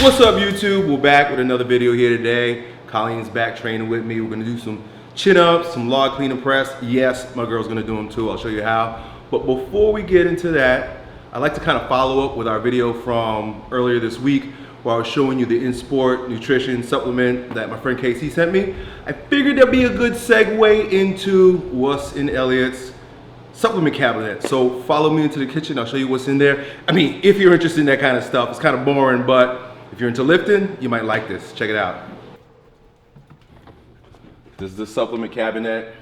What's up, YouTube? We're back with another video here today. Colleen's back training with me. We're gonna do some chin-ups, some log clean and press. Yes, my girl's gonna do them too. I'll show you how. But before we get into that, I'd like to kind of follow up with our video from earlier this week where I was showing you the in-sport nutrition supplement that my friend Casey sent me. I figured that'd be a good segue into what's in Elliott's supplement cabinet. So follow me into the kitchen. I'll show you what's in there. I mean, if you're interested in that kind of stuff, it's kind of boring, but if you're into lifting, you might like this. Check it out. This is the supplement cabinet.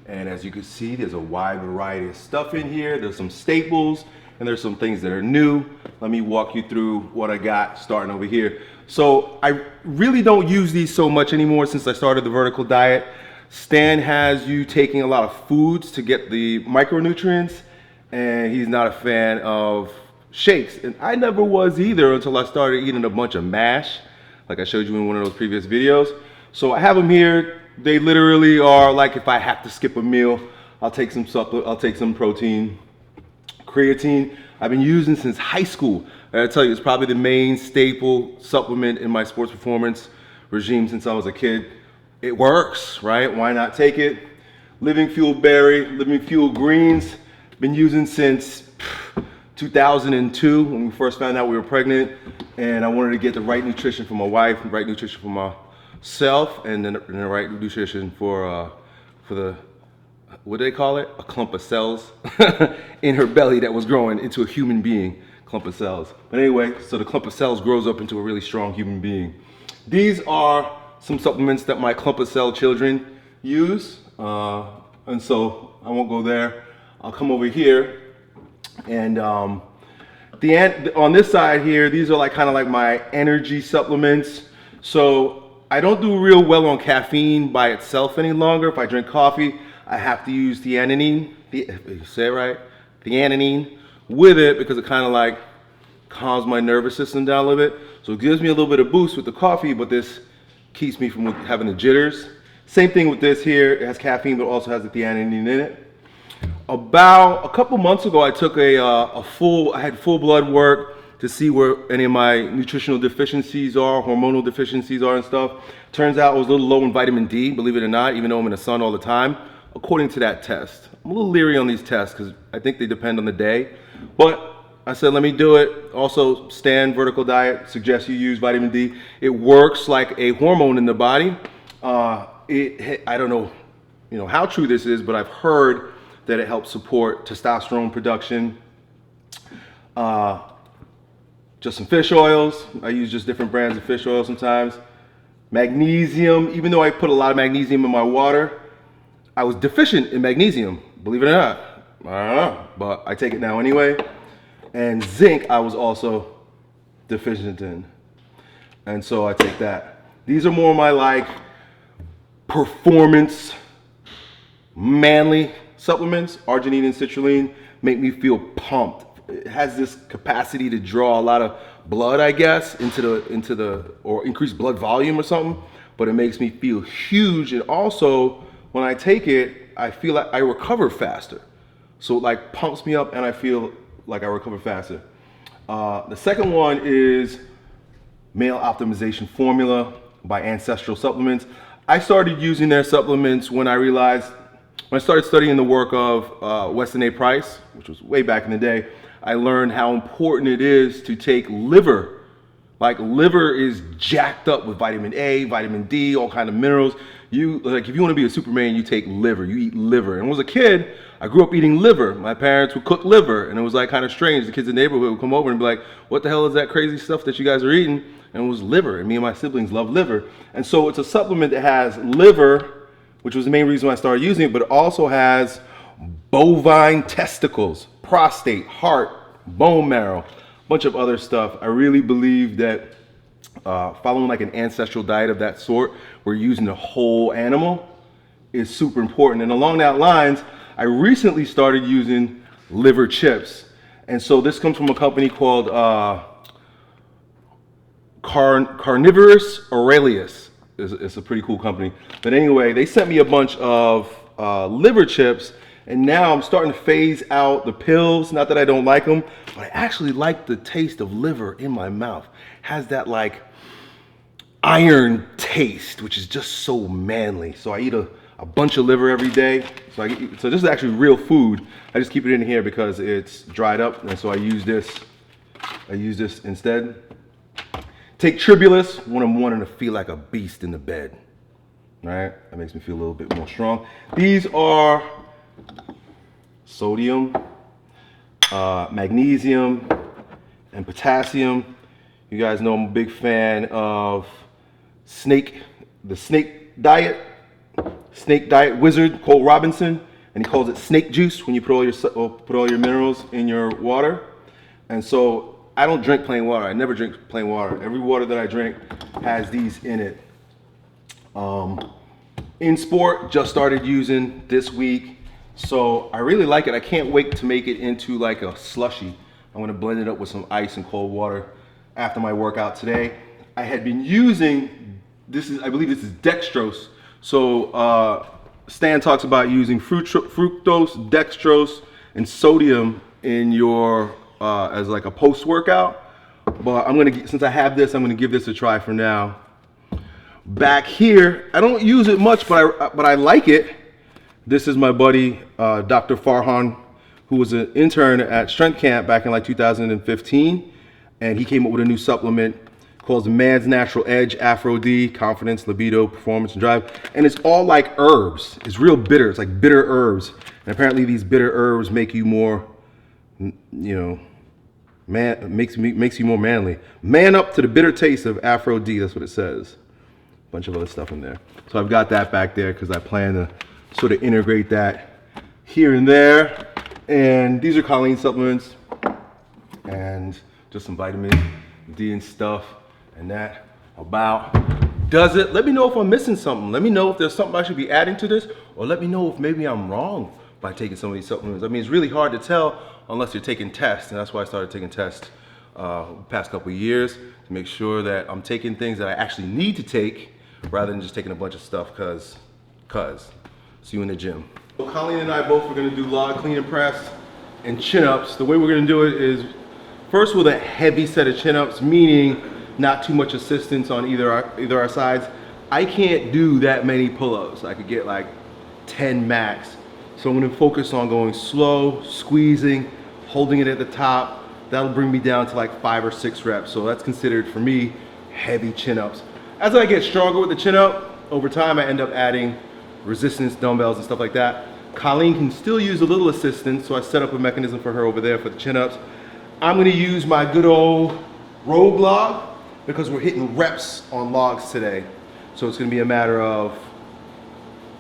And as you can see, there's a wide variety of stuff in here. There's some staples and there's some things that are new. Let me walk you through what I got starting over here. So I really don't use these so much anymore since I started the vertical diet. Stan has you taking a lot of foods to get the micronutrients, and he's not a fan of shakes. And I never was either until I started eating a bunch of MASH, like I showed you in one of those previous videos. So I have them here. They literally are like if I have to skip a meal, I'll take some protein. Creatine, I've been using since high school. I gotta tell you, it's probably the main staple supplement in my sports performance regime since I was a kid. It works, right? Why not take it? LIVINGFUEL berry, LIVINGFUEL greens, been using since 2002 when we first found out we were pregnant, and I wanted to get the right nutrition for my wife, the right nutrition for myself, and then the right nutrition for the, what do they call it? A clump of cells in her belly that was growing into a human being, clump of cells. But anyway, so the clump of cells grows up into a really strong human being. These are some supplements that my clump of cell children use, and so I won't go there. I'll come over here, and on this side here, these are like kind of like my energy supplements. So I don't do real well on caffeine by itself any longer. If I drink coffee, I have to use theanine, say it right, theanine with it because it kind of like calms my nervous system down a little bit. So it gives me a little bit of boost with the coffee, but this keeps me from having the jitters. Same thing with this here. It has caffeine, but also has the theanine in it. About a couple months ago, I took I had full blood work to see where any of my nutritional deficiencies are, hormonal deficiencies are and stuff. Turns out I was a little low in vitamin D, believe it or not, even though I'm in the sun all the time, according to that test. I'm a little leery on these tests because I think they depend on the day. But I said, let me do it. Also, Stan Vertical Diet suggests you use vitamin D. It works like a hormone in the body. I don't know, how true this is, but I've heard that it helps support testosterone production. Just some fish oils. I use just different brands of fish oil sometimes. Magnesium, even though I put a lot of magnesium in my water, I was deficient in magnesium, believe it or not. I don't know, but I take it now anyway. And zinc, I was also deficient in. And so I take that. These are more my like performance, manly supplements. Arginine and citrulline make me feel pumped. It has this capacity to draw a lot of blood, I guess, or increase blood volume or something, but it makes me feel huge. And also when I take it, I feel like I recover faster. So it like pumps me up and I feel like I recover faster. The second one is Male Optimization Formula by Ancestral Supplements. I started using their supplements when I started studying the work of Weston A. Price, which was way back in the day. I learned how important it is to take liver. Like liver is jacked up with vitamin A, vitamin D, all kind of minerals. If you want to be a Superman, you take liver, you eat liver. And when I was a kid, I grew up eating liver. My parents would cook liver, and it was like kind of strange. The kids in the neighborhood would come over and be like, what the hell is that crazy stuff that you guys are eating? And it was liver, and me and my siblings love liver. And so it's a supplement that has liver, which was the main reason why I started using it, but it also has bovine testicles, prostate, heart, bone marrow, a bunch of other stuff. I really believe that following like an ancestral diet of that sort, where you're using the whole animal, is super important. And along that lines, I recently started using liver chips. And so this comes from a company called Carnivorous Aurelius. It's a pretty cool company. But anyway, they sent me a bunch of liver chips, And now I'm starting to phase out the pills. Not that I don't like them, but I actually like the taste of liver in my mouth. Has that like iron taste, which is just so manly. So I eat a bunch of liver every day. So this is actually real food. I just keep it in here because it's dried up, and so I use this instead. Take Tribulus when I'm wanting to feel like a beast in the bed. Right? That makes me feel a little bit more strong. These are sodium, magnesium, and potassium. You guys know I'm a big fan of the snake diet wizard, Cole Robinson, and he calls it snake juice when you put all your minerals in your water. And so I don't drink plain water. I never drink plain water. Every water that I drink has these in it. In Sport, just started using this week. So I really like it. I can't wait to make it into like a slushy. I'm gonna blend it up with some ice and cold water after my workout today. I had been using, I believe this is dextrose. So Stan talks about using fructose, dextrose, and sodium in your, as like a post-workout. But since I have this, I'm gonna give this a try for now. Back here, I don't use it much, but I like it. This is my buddy, Dr. Farhan, who was an intern at Strength Camp back in like 2015. And he came up with a new supplement called the Man's Natural Edge, Afro-D, Confidence, Libido, Performance, and Drive. And it's all like herbs. It's real bitter. It's like bitter herbs. And apparently these bitter herbs make you more, makes you more manly. Man up to the bitter taste of Afro-D, that's what it says. Bunch of other stuff in there. So I've got that back there because I plan to sort of integrate that here and there. And these are Colleen supplements and just some vitamin D and stuff, and that about does it. Let me know if I'm missing something. Let me know if there's something I should be adding to this, or let me know if maybe I'm wrong by taking some of these supplements. I mean, it's really hard to tell unless you're taking tests, and that's why I started taking tests the past couple of years to make sure that I'm taking things that I actually need to take rather than just taking a bunch of stuff cause. See you in the gym. So Colleen and I both are gonna do log clean and press and chin-ups. The way we're gonna do it is first with a heavy set of chin-ups, meaning not too much assistance on either our sides. I can't do that many pull-ups. I could get like 10 max. So I'm gonna focus on going slow, squeezing, holding it at the top. That'll bring me down to like 5 or 6 reps. So that's considered for me heavy chin-ups. As I get stronger with the chin-up, over time I end up adding resistance dumbbells and stuff like that. Colleen can still use a little assistance, so I set up a mechanism for her over there for the chin-ups. I'm gonna use my good old rogue log because we're hitting reps on logs today. So it's gonna be a matter of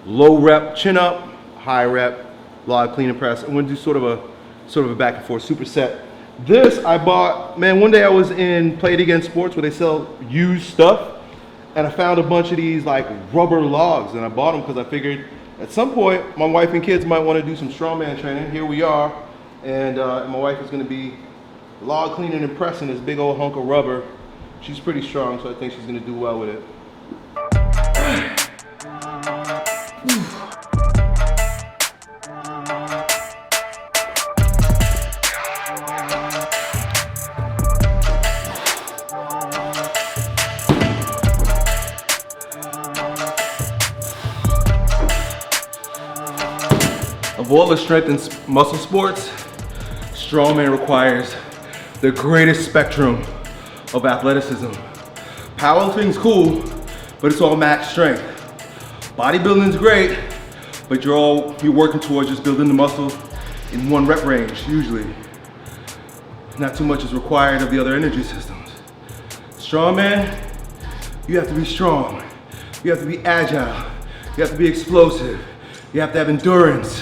low rep chin-up, high rep log clean and press. I'm gonna do sort of a back and forth superset. This I bought, man, one day I was in Play It Again Sports where they sell used stuff, and I found a bunch of these like rubber logs, and I bought them because I figured at some point my wife and kids might want to do some strongman training. Here we are, and my wife is going to be log cleaning and pressing this big old hunk of rubber. She's pretty strong, so I think she's going to do well with it. Of all the strength and muscle sports, strongman requires the greatest spectrum of athleticism. Powerlifting's cool, but it's all max strength. Bodybuilding's great, but you're working towards just building the muscle in one rep range, usually. Not too much is required of the other energy systems. Strongman, you have to be strong. You have to be agile. You have to be explosive. You have to have endurance.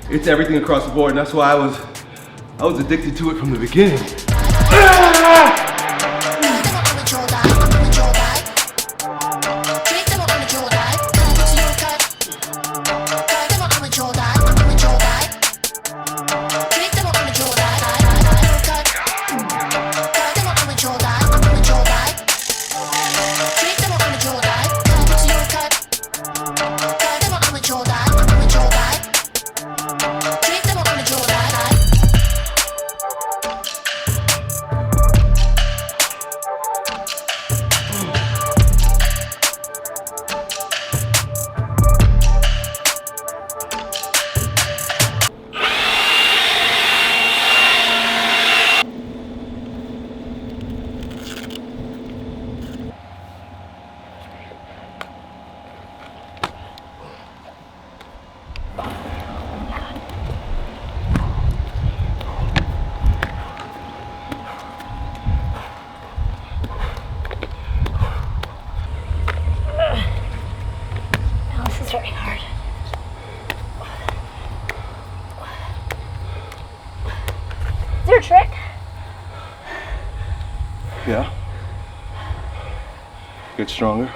It's everything across the board, and that's why I was addicted to it from the beginning. very hard. Is there a trick? Yeah. Get stronger.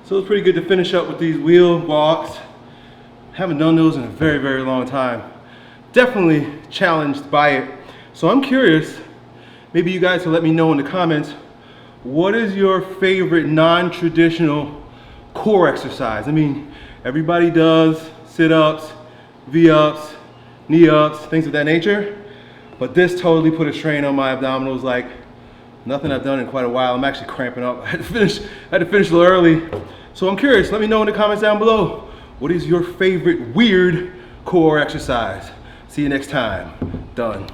So it's pretty good to finish up with these wheel walks. Haven't done those in a very, very long time. Definitely challenged by it. So I'm curious, maybe you guys can let me know in the comments, what is your favorite non-traditional core exercise? I mean, everybody does sit-ups, V-ups, knee-ups, things of that nature. But this totally put a strain on my abdominals like nothing I've done in quite a while. I'm actually cramping up. I had to finish a little early. So I'm curious, let me know in the comments down below, what is your favorite weird core exercise? See you next time. Done.